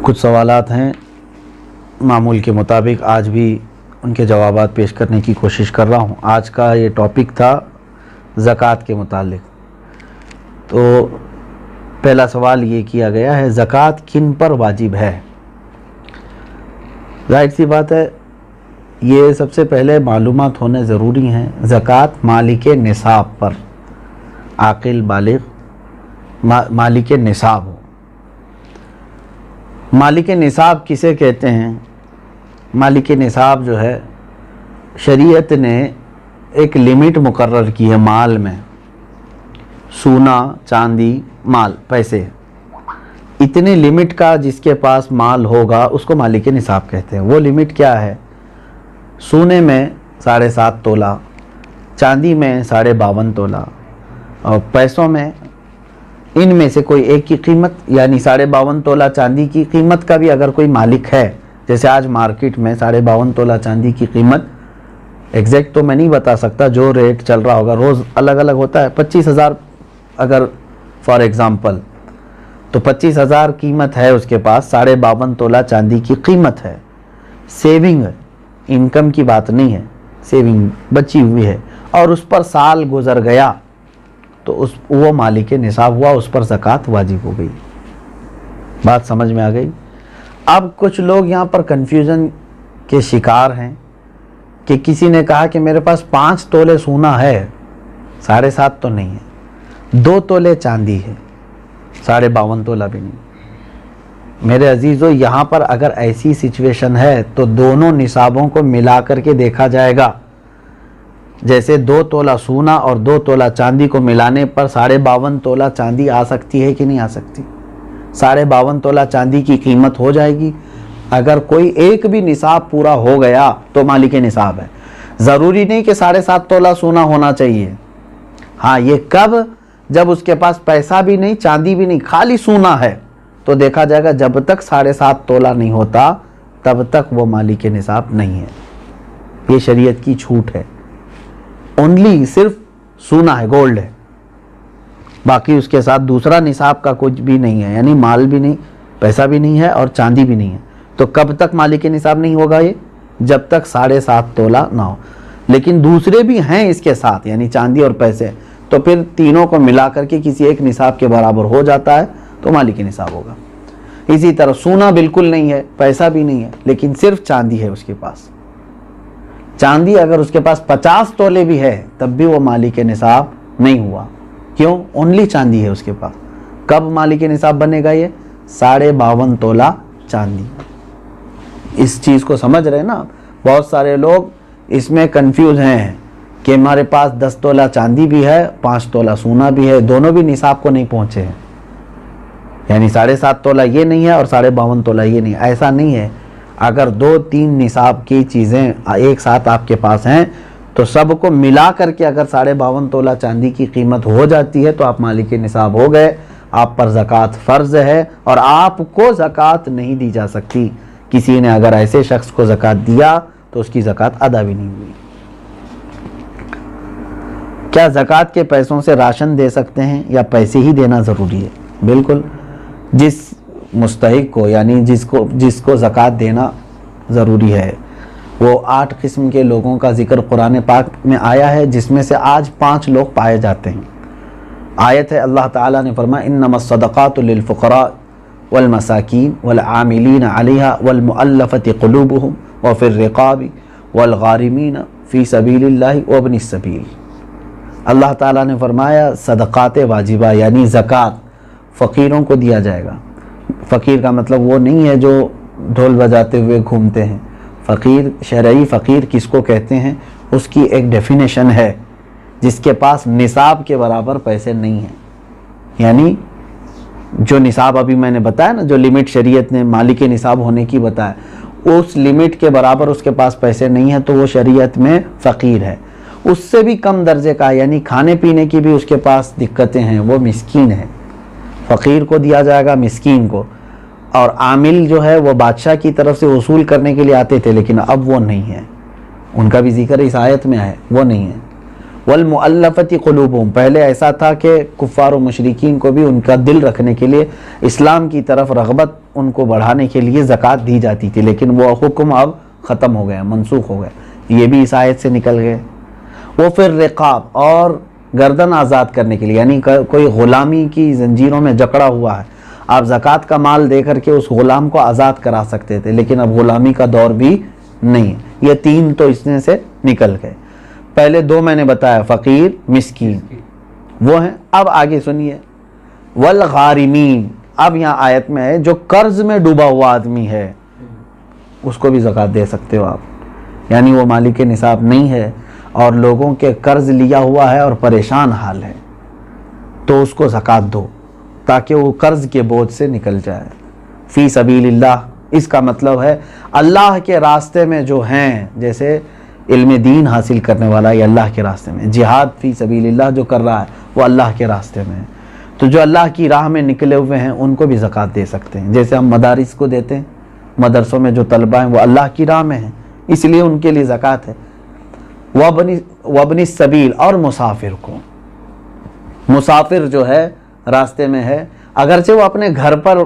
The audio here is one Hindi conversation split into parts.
कुछ सवालात हैं मामूल के मुताबिक, आज भी उनके जवाबात पेश करने की कोशिश कर रहा हूँ। आज का ये टॉपिक था ज़कात के मुतालिक। तो पहला सवाल ये किया गया है, ज़कात किन पर वाजिब है। जाहिर सी बात है, ये सबसे पहले मालूमात होने ज़रूरी हैं। ज़कात मालिक निसाब पर, आकिल बालिग मालिक निसाब हो। मालिक निसाब किसे कहते हैं? मालिक निसाब जो है, शरीयत ने एक लिमिट मुकर्रर की है माल में। सोना, चांदी, माल, पैसे, इतने लिमिट का जिसके पास माल होगा उसको मालिक निसाब कहते हैं। वो लिमिट क्या है? सोने में 7.5 तोला, चांदी में 52.5 तोला, और पैसों में इनमें से कोई एक की कीमत, यानी 52.5 तोला चांदी की कीमत का भी अगर कोई मालिक है, जैसे आज मार्केट में 52.5 तोला चांदी की कीमत, एग्जैक्ट तो मैं नहीं बता सकता, जो रेट चल रहा होगा रोज़ अलग अलग होता है। 25,000 अगर फॉर एग्ज़ाम्पल, तो 25,000 कीमत है उसके पास, 52.5 तोला चांदी की कीमत है। सेविंग, इनकम की बात नहीं है, सेविंग बची हुई है, और उस पर साल गुजर गया तो वो मालिक निसाब हुआ, उस पर ज़कात वाजिब हो गई। बात समझ में आ गई? अब कुछ लोग यहाँ पर कन्फ्यूज़न के शिकार हैं कि किसी ने कहा कि मेरे पास 5 तोले सोना है, 7.5 तो नहीं है, 2 तोले चांदी है, 52.5 तोला भी नहीं। मेरे अजीज़ों, यहाँ पर अगर ऐसी सिचुएशन है तो दोनों निसाबों को मिला करके देखा जाएगा। जैसे 2 तोला सोना और 2 तोला चांदी को मिलाने पर 52.5 तोला चांदी आ सकती है कि नहीं आ सकती? 52.5 तोला चांदी की कीमत हो जाएगी। अगर कोई एक भी निसाब पूरा हो गया तो मालिक निसाब है। ज़रूरी नहीं कि 7.5 तोला सोना होना चाहिए। हाँ, ये कब? जब उसके पास पैसा भी नहीं, चांदी भी नहीं, खाली सोना है, तो देखा जाएगा जब तक 7.5 तोला नहीं होता तब तक वो मालिक निसाब नहीं है। ये शरीयत की छूट है। ओनली सिर्फ सोना है, गोल्ड है, बाकी उसके साथ दूसरा निसाब का कुछ भी नहीं है, यानी माल भी नहीं, पैसा भी नहीं है और चांदी भी नहीं है। तो कब तक मालिक निसाब नहीं होगा ये? जब तक 7.5 तोला ना हो। लेकिन दूसरे भी हैं इसके साथ, यानी चांदी और पैसे, तो फिर तीनों को मिला करके किसी एक निसाब के बराबर हो जाता है तो मालिक निसाब होगा। इसी तरह सोना बिल्कुल नहीं है, पैसा भी नहीं है, लेकिन सिर्फ चांदी है उसके पास। चांदी अगर उसके पास 50 तोले भी है तब भी वो मालिक निसाब नहीं हुआ। क्यों? ओनली चांदी है उसके पास। कब मालिक निसाब बनेगा ये? 52.5 तोला चांदी। इस चीज़ को समझ रहे हैं ना? बहुत सारे लोग इसमें कंफ्यूज हैं कि हमारे पास 10 तोला चांदी भी है, 5 तोला सोना भी है, दोनों भी निसाब को नहीं पहुँचे हैं, यानी 7.5 तोला ये नहीं है और 52.5 तोला ये नहीं। ऐसा नहीं है। अगर 2-3 निसाब की चीज़ें एक साथ आपके पास हैं तो सबको मिला करके अगर 52.5 तोला चांदी की कीमत हो जाती है तो आप मालिक निसाब हो गए। आप पर ज़कात फ़र्ज़ है और आपको ज़कात नहीं दी जा सकती। किसी ने अगर ऐसे शख्स को ज़कात दिया तो उसकी ज़कात अदा भी नहीं हुई। क्या ज़कात के पैसों से राशन दे सकते हैं या पैसे ही देना ज़रूरी है? बिल्कुल। जिस मुस्तहिक को, यानी जिसको ज़कात देना ज़रूरी है, वो 8 किस्म के लोगों का जिक्र कुरान पाक में आया है, जिसमें से आज 5 लोग पाए जाते हैं। आयत है, अल्लाह ताला ने फरमाया, इन्नमस सदक़ातु लिल फ़ुक़रा वल मसाकीन वल आमिलीन अलैहा वल मुअल्लफ़ति क़ुलूबुहुम व फ़िर रिक़ाबि वल गारिमीन फ़ी सबीलिल्लाहि व इब्निस सबील। अल्लाह ताला ने फरमाया सदक़ात वाजिबा, यानी ज़कात फ़कीरों को दिया जाएगा। फ़कीर का मतलब वो नहीं है जो ढोल बजाते हुए घूमते हैं। फ़कीर, शरई फ़कीर किसको कहते हैं, उसकी एक डेफिनेशन है, जिसके पास निसाब के बराबर पैसे नहीं हैं। यानी जो निसाब अभी मैंने बताया ना, जो लिमिट शरीयत ने मालिक निसाब होने की बताया, उस लिमिट के बराबर उसके पास पैसे नहीं है तो वो शरीयत में फ़कीर है। उससे भी कम दर्जे का, यानी खाने पीने की भी उसके पास दिक्कतें हैं, वो मिस्कीन है। फ़कीर को दिया जाएगा, मिस्कीन को। और आमिल जो है वो बादशाह की तरफ से वसूल करने के लिए आते थे, लेकिन अब वो नहीं है। उनका भी जिक्र इस आयत में है, वो नहीं है। वल मुअल्लफती क़ुलूबुहुम, पहले ऐसा था कि कुफ़ार और मुशरिकीन को भी उनका दिल रखने के लिए, इस्लाम की तरफ रग़बत उनको बढ़ाने के लिए ज़कात दी जाती थी, लेकिन वो हुक्म अब ख़त्म हो गया, मनसूख हो गया, ये भी इस आयत से निकल गए। वो फिर रिक़ाब, और गर्दन आज़ाद करने के लिए, यानी कोई ग़ुलामी की ज़ंजीरों में जकड़ा हुआ है, आप ज़कात का माल दे करके उस ग़ुलाम को आज़ाद करा सकते थे, लेकिन अब ग़ुलामी का दौर भी नहीं है। ये 3 तो इसमें से निकल गए। पहले 2 मैंने बताया, फ़कीर मिस्कीन, वो हैं। अब आगे सुनिए, वल गारिमीन, अब यहाँ आयत में है जो कर्ज में डूबा हुआ आदमी है उसको भी ज़कात दे सकते हो आप, यानी वो मालिक निसाब नहीं है और लोगों के कर्ज लिया हुआ है और परेशान हाल है, तो उसको ज़कात दो ताकि वो कर्ज के बोझ से निकल जाए। फ़ी सबीलिल्लाह, इसका मतलब है अल्लाह के रास्ते में जो हैं, जैसे इल्म दीन हासिल करने वाला ये अल्लाह के रास्ते में, जिहाद फ़ी सबीलिल्लाह जो कर रहा है वो अल्लाह के रास्ते में है, तो जो अल्लाह की राह में निकले हुए हैं उनको भी ज़कात दे सकते हैं। जैसे हम मदारिस को देते हैं, मदरसों में जो तलबा हैं वो अल्लाह की राह में हैं, इसलिए उनके लिए ज़कात है। वबनी सबील, और मुसाफिर को, मुसाफिर जो है रास्ते में है, अगरचे वो अपने घर पर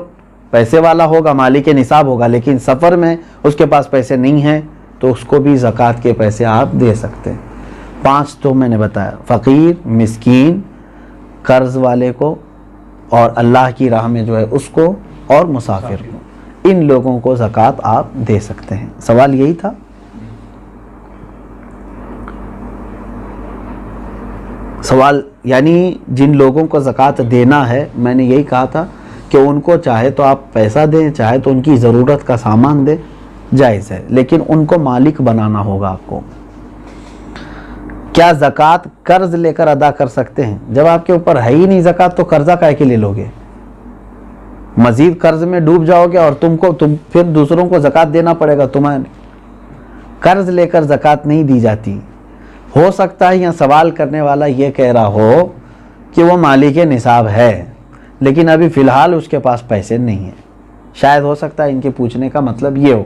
पैसे वाला होगा, मालिक निसाब होगा, लेकिन सफ़र में उसके पास पैसे नहीं हैं, तो उसको भी ज़कात के पैसे आप दे सकते हैं। 5 तो मैंने बताया, फ़कीर, मिस्कीन, कर्ज़ वाले को, और अल्लाह की राह में जो है उसको, और मुसाफिर को, इन लोगों को ज़कात आप दे सकते हैं। सवाल यही था। सवाल यानी जिन लोगों को ज़कात देना है, मैंने यही कहा था कि उनको चाहे तो आप पैसा दें, चाहे तो उनकी ज़रूरत का सामान दें, जायज़ है, लेकिन उनको मालिक बनाना होगा आपको। क्या ज़कात कर्ज लेकर अदा कर सकते हैं? जब आपके ऊपर है ही नहीं ज़कात तो कर्जा काहे के ले लोगे? मजीद कर्ज में डूब जाओगे और तुम फिर दूसरों को ज़कात देना पड़ेगा तुम्हें। कर्ज लेकर ज़कात नहीं दी जाती। हो सकता है यहाँ सवाल करने वाला ये कह रहा हो कि वो मालिक निसाब है, लेकिन अभी फ़िलहाल उसके पास पैसे नहीं है। शायद हो सकता है इनके पूछने का मतलब ये हो,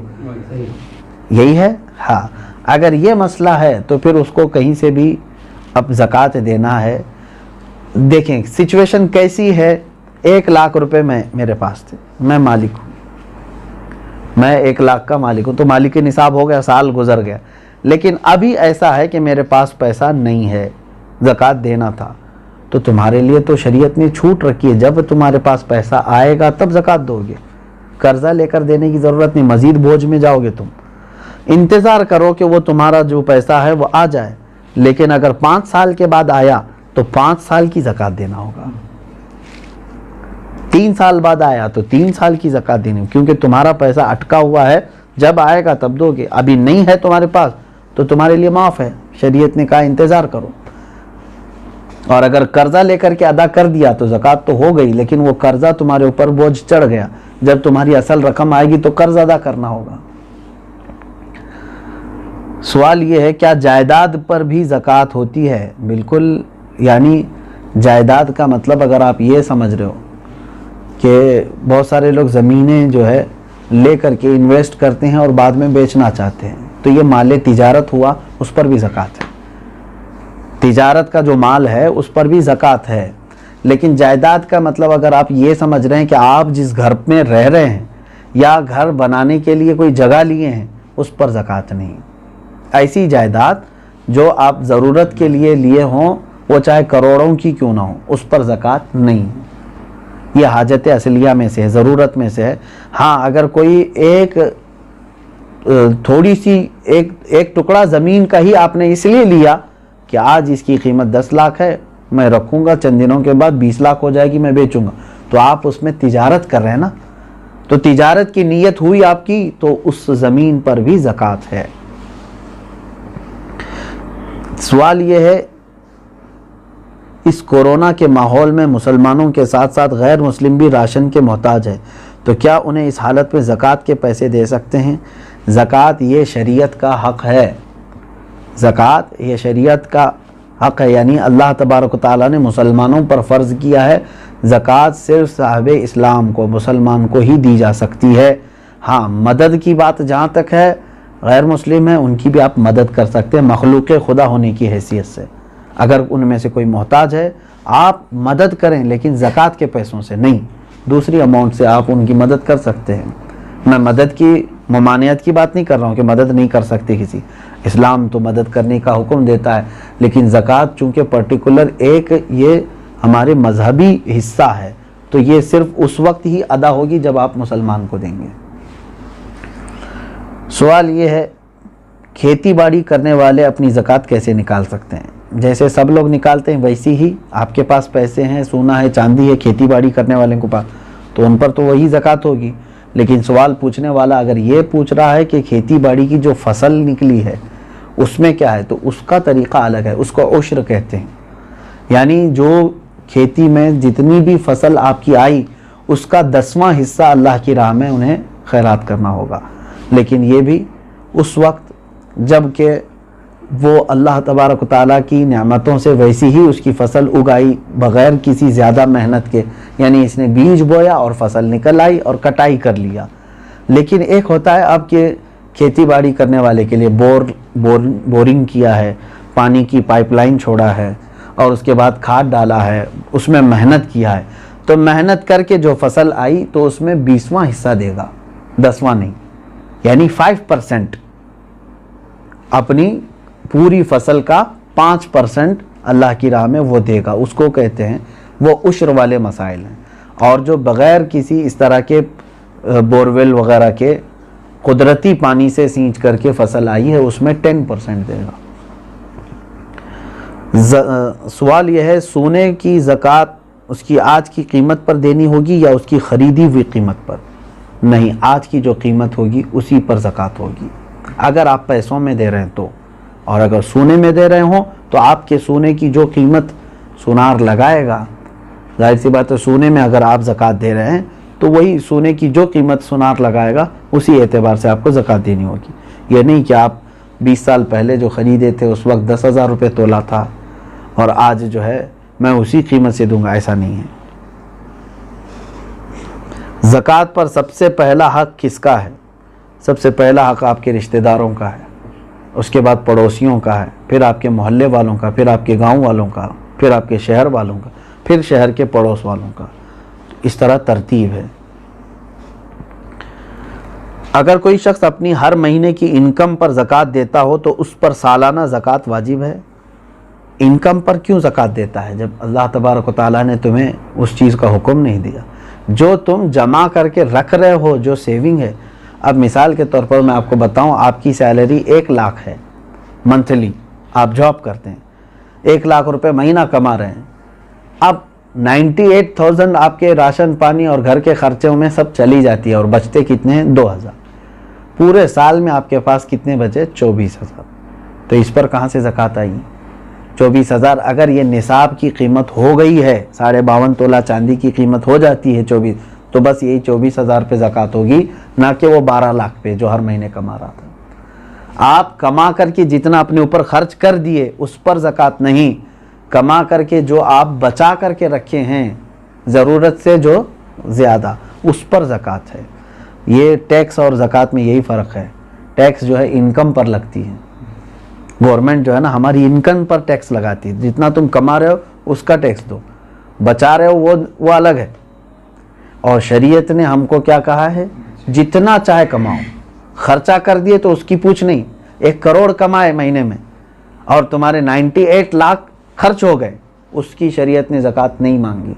यही है। हाँ, अगर ये मसला है तो फिर उसको कहीं से भी अब ज़कात देना है। देखें सिचुएशन कैसी है। 1 लाख रुपए मेरे पास थे, मैं मालिक हूँ, मैं 1 लाख का मालिक हूँ, तो मालिक निसाब हो गया, साल गुजर गया, लेकिन अभी ऐसा है कि मेरे पास पैसा नहीं है, ज़कात देना था, तो तुम्हारे लिए तो शरीयत ने छूट रखी है, जब तुम्हारे पास पैसा आएगा तब ज़कात दोगे। कर्जा लेकर देने की ज़रूरत नहीं, मज़ीद बोझ में जाओगे तुम। इंतज़ार करो कि वो तुम्हारा जो पैसा है वो आ जाए, लेकिन अगर 5 साल के बाद आया तो 5 साल की ज़कात देना होगा। 3 साल बाद आया तो 3 साल की ज़कात देनी, क्योंकि तुम्हारा पैसा अटका हुआ है, जब आएगा तब दोगे। अभी नहीं है तुम्हारे पास तो तुम्हारे लिए माफ़ है, शरीयत ने कहा इंतज़ार करो। और अगर कर्जा लेकर के अदा कर दिया तो ज़कात तो हो गई, लेकिन वो कर्जा तुम्हारे ऊपर बोझ चढ़ गया, जब तुम्हारी असल रकम आएगी तो कर्ज अदा करना होगा। सवाल ये है, क्या जायदाद पर भी ज़कात होती है? बिल्कुल, यानी जायदाद का मतलब अगर आप ये समझ रहे हो कि बहुत सारे लोग ज़मीनें जो है ले करके इन्वेस्ट करते हैं और बाद में बेचना चाहते हैं, तो ये माल तिजारत हुआ, उस पर भी ज़कात है। तिजारत का जो माल है उस पर भी ज़कात है। लेकिन जायदाद का मतलब अगर आप ये समझ रहे हैं कि आप जिस घर में रह रहे हैं या घर बनाने के लिए कोई जगह लिए हैं, उस पर ज़कात नहीं। ऐसी जायदाद जो आप ज़रूरत के लिए लिए हों, वो चाहे करोड़ों की क्यों ना हो, उस पर ज़कात नहीं। ये हाजत असलिया में से है, ज़रूरत में से है। हाँ, अगर कोई एक थोड़ी सी एक टुकड़ा ज़मीन का ही आपने इसलिए लिया कि आज इसकी कीमत 10 लाख है, मैं रखूँगा, चंद दिनों के बाद 20 लाख हो जाएगी, मैं बेचूँगा, तो आप उसमें तिजारत कर रहे हैं ना, तो तिजारत की नीयत हुई आपकी, तो उस ज़मीन पर भी ज़कात है। सवाल ये है, इस कोरोना के माहौल में मुसलमानों के साथ साथ गैर मुस्लिम भी राशन के मोहताज है, तो क्या उन्हें इस हालत में ज़कात के पैसे दे सकते हैं? ज़कात ये शरीयत का हक़ है, ज़कात ये शरीयत का हक़ है, यानी अल्लाह तबारक व तआला ने मुसलमानों पर फ़र्ज़ किया है। ज़कात सिर्फ साहिब इस्लाम को, मुसलमान को ही दी जा सकती है। हाँ, मदद की बात जहाँ तक है, गैर मुस्लिम है उनकी भी आप मदद कर सकते हैं, मखलूक़ खुदा होने की हैसियत से। अगर उनमें से कोई मोहताज है आप मदद करें, लेकिन ज़कात के पैसों से नहीं, दूसरी अमाउंट से आप उनकी मदद कर सकते हैं। मैं मदद की ममानियत की बात नहीं कर रहा हूँ कि मदद नहीं कर सकते किसी, इस्लाम तो मदद करने का हुक्म देता है, लेकिन ज़कात चूँकि पर्टिकुलर एक ये हमारे मजहबी हिस्सा है, तो ये सिर्फ उस वक्त ही अदा होगी जब आप मुसलमान को देंगे। सवाल ये है, खेती बाड़ी करने वाले अपनी ज़कात कैसे निकाल सकते हैं? जैसे सब लोग निकालते हैं वैसी ही आपके पास पैसे हैं, सोना है, चांदी है, खेती बाड़ी करने वाले के पास, तो उन पर तो वही ज़कात होगी। लेकिन सवाल पूछने वाला अगर ये पूछ रहा है कि खेती बाड़ी की जो फसल निकली है उसमें क्या है, तो उसका तरीक़ा अलग है, उसको उश्र कहते हैं। यानी जो खेती में जितनी भी फसल आपकी आई उसका 10वां हिस्सा अल्लाह की राह में उन्हें खैरात करना होगा। लेकिन ये भी उस वक्त जब के वो अल्लाह तबारक ताला की नेमतों से वैसी ही उसकी फसल उगाई बग़ैर किसी ज़्यादा मेहनत के, यानी इसने बीज बोया और फसल निकल आई और कटाई कर लिया। लेकिन एक होता है आपके खेती बाड़ी करने वाले के लिए बोरिंग किया है, पानी की पाइपलाइन छोड़ा है और उसके बाद खाद डाला है, उसमें मेहनत किया है, तो मेहनत करके जो फसल आई तो उसमें 20वां हिस्सा देगा, 10वां नहीं, यानी 5% अपनी पूरी फसल का 5% अल्लाह की राह में वो देगा, उसको कहते हैं, वो उश्र वाले मसाइल हैं। और जो बग़ैर किसी इस तरह के बोरवेल वगैरह के कुदरती पानी से सींच करके फसल आई है उसमें 10% देगा। सवाल यह है, सोने की ज़कात उसकी आज की कीमत पर देनी होगी या उसकी ख़रीदी हुई कीमत पर? नहीं, आज की जो कीमत होगी उसी पर ज़कात होगी, अगर आप पैसों में दे रहे हैं तो। और अगर सोने में दे रहे हो तो आपके सोने की जो कीमत सुनार लगाएगा, जाहिर सी बात है सोने में अगर आप ज़कात दे रहे हैं तो वही सोने की जो कीमत सुनार लगाएगा उसी एतबार से आपको ज़कात देनी होगी। ये नहीं कि आप 20 साल पहले जो ख़रीदे थे उस वक्त 10,000 रुपये तोला था और आज जो है मैं उसी कीमत से दूंगा, ऐसा नहीं है। ज़कात पर सबसे पहला हक़ किसका है? सबसे पहला हक़ आपके रिश्तेदारों का है, उसके बाद पड़ोसियों का है, फिर आपके मोहल्ले वालों का, फिर आपके गांव वालों का, फिर आपके शहर वालों का, फिर शहर के पड़ोस वालों का। इस तरह तरतीब है। अगर कोई शख्स अपनी हर महीने की इनकम पर ज़कात देता हो तो उस पर सालाना ज़कात वाजिब है? इनकम पर क्यों ज़कात देता है जब अल्लाह तबारक व तआला ने तुम्हें उस चीज़ का हुक्म नहीं दिया? जो तुम जमा करके रख रहे हो, जो सेविंग है, अब मिसाल के तौर पर मैं आपको बताऊं, आपकी सैलरी 1 लाख है मंथली, आप जॉब करते हैं, 1 लाख रुपए महीना कमा रहे हैं, अब 98,000 आपके राशन पानी और घर के खर्चों में सब चली जाती है और बचते कितने हैं? 2,000। पूरे साल में आपके पास कितने बचे? 24,000। तो इस पर कहाँ से ज़कात आई? 24,000 अगर ये निसाब की कीमत हो गई है, 52.5 तोला चांदी की कीमत हो जाती है 24, तो बस यही 24,000 पे ज़कात होगी, ना कि वो 12 लाख पे जो हर महीने कमा रहा था। आप कमा करके जितना अपने ऊपर खर्च कर दिए उस पर ज़कात नहीं, कमा करके जो आप बचा करके रखे हैं ज़रूरत से जो ज़्यादा, उस पर ज़कात है। ये टैक्स और ज़कात में यही फ़र्क है। टैक्स जो है इनकम पर लगती है, गवर्नमेंट जो है ना हमारी इनकम पर टैक्स लगाती है, जितना तुम कमा रहे हो उसका टैक्स दो, बचा रहे हो वो अलग है। और शरीयत ने हमको क्या कहा है? जितना चाहे कमाओ, खर्चा कर दिए तो उसकी पूछ नहीं। 1 करोड़ कमाए महीने में और तुम्हारे 98 लाख खर्च हो गए, उसकी शरीयत ने ज़कात नहीं मांगी।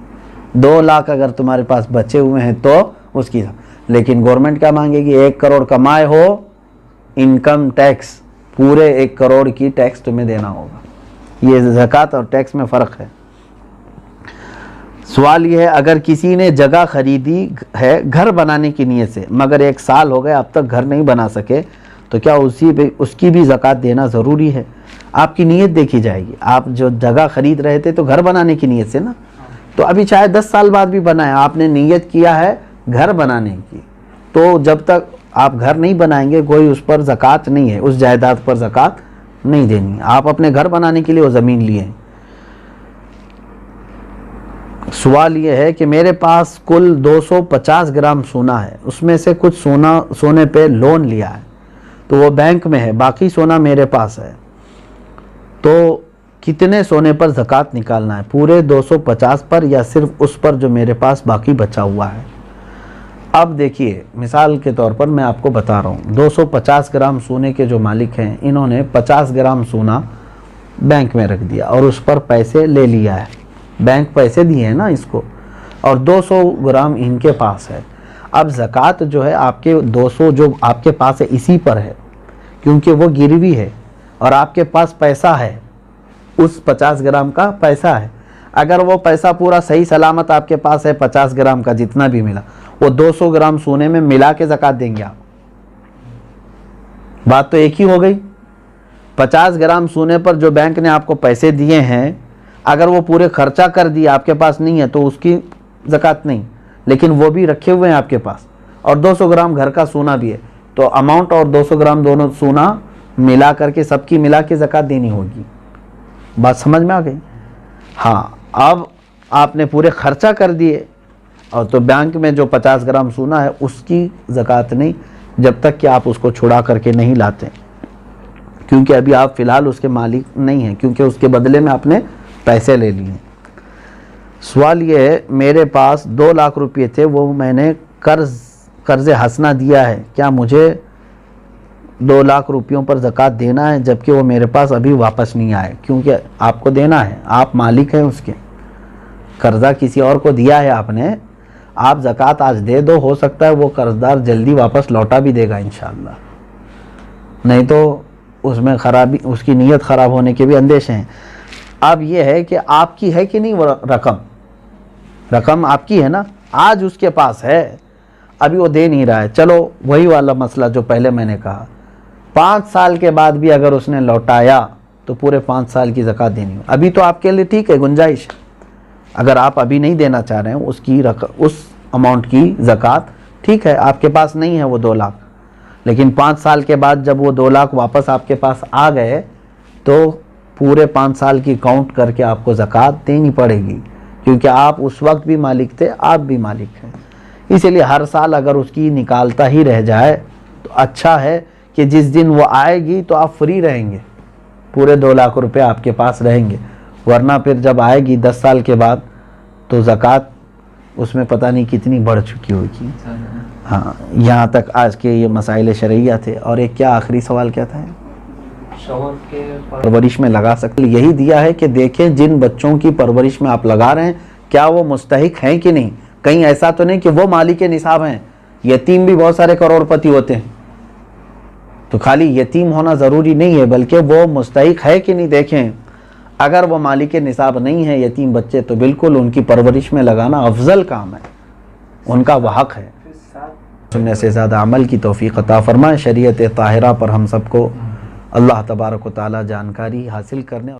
2 लाख अगर तुम्हारे पास बचे हुए हैं तो उसकी, लेकिन गवर्नमेंट क्या मांगेगी? 1 करोड़ कमाए हो, इनकम टैक्स पूरे 1 करोड़ की टैक्स तुम्हें देना होगा। ये ज़कात और टैक्स में फ़र्क है। सवाल ये है, अगर किसी ने जगह खरीदी है घर बनाने की नीयत से, मगर 1 साल हो गए अब तक घर नहीं बना सके, तो क्या उसकी भी ज़कात देना ज़रूरी है? आपकी नीयत देखी जाएगी। आप जो जगह खरीद रहे थे तो घर बनाने की नीयत से ना, तो अभी चाहे 10 साल बाद भी बनाए, आपने नीयत किया है घर बनाने की, तो जब तक आप घर नहीं बनाएंगे कोई उस पर ज़कात नहीं है, उस जायदाद पर ज़कात नहीं देनी है। आप अपने घर बनाने के लिए वो ज़मीन लिए हैं। सवाल ये है कि मेरे पास कुल 250 ग्राम सोना है, उसमें से कुछ सोने पे लोन लिया है, तो वो बैंक में है, बाकी सोना मेरे पास है, तो कितने सोने पर ज़कात निकालना है, पूरे 250 पर या सिर्फ उस पर जो मेरे पास बाकी बचा हुआ है। अब देखिए, मिसाल के तौर पर मैं आपको बता रहा हूँ, 250 ग्राम सोने के जो मालिक हैं, इन्होंने 50 ग्राम सोना बैंक में रख दिया और उस पर पैसे ले लिया है, बैंक पैसे दिए हैं ना इसको, और 200 ग्राम इनके पास है। अब ज़कात जो है आपके 200 जो आपके पास है इसी पर है, क्योंकि वो गिरवी है और आपके पास पैसा है, उस 50 ग्राम का पैसा है। अगर वो पैसा पूरा सही सलामत आपके पास है, 50 ग्राम का जितना भी मिला, वो 200 ग्राम सोने में मिला के ज़कात देंगे आप। बात तो एक ही हो गई। 50 ग्राम सोने पर जो बैंक ने आपको पैसे दिए हैं, अगर वो पूरे खर्चा कर दिए, आपके पास नहीं है, तो उसकी ज़कात नहीं, लेकिन वो भी रखे हुए हैं आपके पास, और 200 ग्राम घर का सोना भी है, तो अमाउंट और 200 ग्राम दोनों सोना मिला करके सबकी मिला के ज़कात देनी होगी। बात समझ में आ गई? हाँ, अब आपने पूरे खर्चा कर दिए, और तो बैंक में जो 50 ग्राम सोना है उसकी ज़कात नहीं, जब तक कि आप उसको छुड़ा करके नहीं लाते, क्योंकि अभी आप फ़िलहाल उसके मालिक नहीं हैं, क्योंकि उसके बदले में आपने पैसे ले लिए। सवाल ये है, मेरे पास 2 लाख रुपये थे, वो मैंने कर्ज़ हसना दिया है, क्या मुझे 2 लाख रुपयों पर ज़कात देना है, जबकि वो मेरे पास अभी वापस नहीं आए? क्योंकि आपको देना है, आप मालिक हैं उसके, कर्ज़ा किसी और को दिया है आपने, आप ज़कात आज दे दो, हो सकता है वो कर्जदार जल्दी वापस लौटा भी देगा इंशाअल्लाह, नहीं तो उसमें खराबी, उसकी नीयत ख़राब होने के भी अंदेशे हैं। अब ये है कि आपकी है कि नहीं वो रकम आपकी है ना, आज उसके पास है, अभी वो दे नहीं रहा है। चलो वही वाला मसला जो पहले मैंने कहा, 5 साल के बाद भी अगर उसने लौटाया तो पूरे 5 साल की ज़कात देनी हो। अभी तो आपके लिए ठीक है, गुंजाइश, अगर आप अभी नहीं देना चाह रहे हैं उसकी उस अमाउंट की ज़कात, ठीक है, आपके पास नहीं है वो 2 लाख, लेकिन 5 साल के बाद जब वो 2 लाख वापस आपके पास आ गए तो पूरे 5 साल की काउंट करके आपको ज़कात देनी पड़ेगी, क्योंकि आप उस वक्त भी मालिक थे, आप भी मालिक हैं। इसीलिए हर साल अगर उसकी निकालता ही रह जाए तो अच्छा है कि जिस दिन वो आएगी तो आप फ्री रहेंगे, पूरे 2 लाख रुपए आपके पास रहेंगे, वरना फिर जब आएगी 10 साल के बाद तो ज़कात उसमें पता नहीं कितनी बढ़ चुकी होगी। हाँ, यहाँ तक आज के ये मसाइल शरइया थे। और एक क्या आखिरी सवाल क्या था? परवरिश में लगा सकते, यही दिया है कि देखें जिन बच्चों की परवरिश में आप लगा रहे हैं क्या वो मुस्तहिक हैं कि नहीं। कहीं ऐसा तो नहीं कि वो मालिक निसाब हैं, यतीम भी बहुत सारे करोड़पति होते हैं, तो खाली यतीम होना ज़रूरी नहीं है, बल्कि वो मुस्तहिक है कि नहीं देखें। अगर वो मालिक निसाब नहीं है यतीम बच्चे, तो बिल्कुल उनकी परवरिश में लगाना अफजल काम है, उनका वह हक है। सुनने से ज़्यादा अमल की तौफीक अता फरमाए। शरीयत ताहिरा पर हम सबको अल्लाह तबारक व तआला जानकारी हासिल करने